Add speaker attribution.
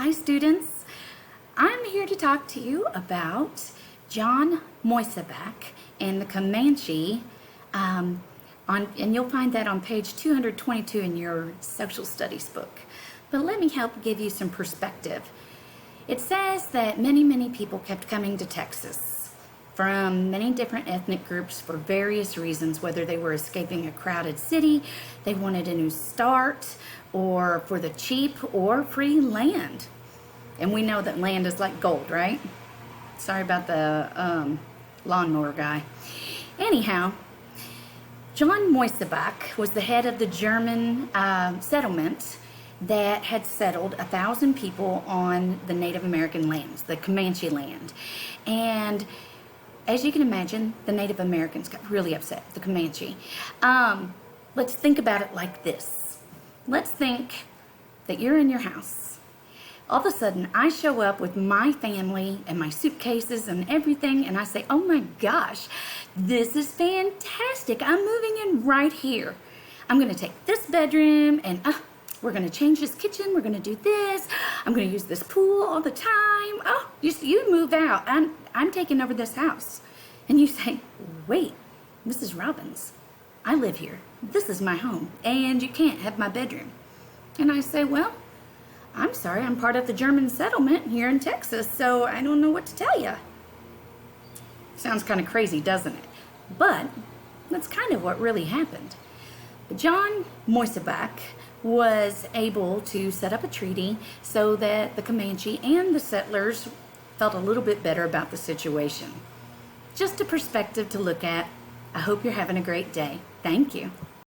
Speaker 1: Hi students, I'm here to talk to you about John Moissaback and the Comanche, and you'll find that on page 222 in your social studies book. But let me help give you some perspective. It says that many people kept coming to Texas from many different ethnic groups for various reasons, whether they were escaping a crowded city, they wanted a new start, or for the cheap or free land. And we know that land is like gold, right? Sorry about the lawnmower guy. Anyhow, John Moissaback was the head of the German settlement that had settled 1,000 people on the Native American lands, the Comanche land. And as you can imagine, the Native Americans got really upset, the Comanche. Let's think about it like this. Let's think that you're in your house. All of a sudden, I show up with my family and my suitcases and everything, and I say, oh my gosh, this is fantastic. I'm moving in right here. I'm going to take this bedroom, and we're going to change this kitchen. We're going to do this. I'm going to use this pool all the time. Oh, you move out. I'm taking over this house. And you say, wait, Mrs. Robbins, I live here. This is my home, and you can't have my bedroom. And I say, well, I'm sorry, I'm part of the German settlement here in Texas, so I don't know what to tell you. Sounds kind of crazy, doesn't it? But that's kind of what really happened. John Moissaback was able to set up a treaty so that the Comanche and the settlers felt a little bit better about the situation. Just a perspective to look at. I hope you're having a great day. Thank you.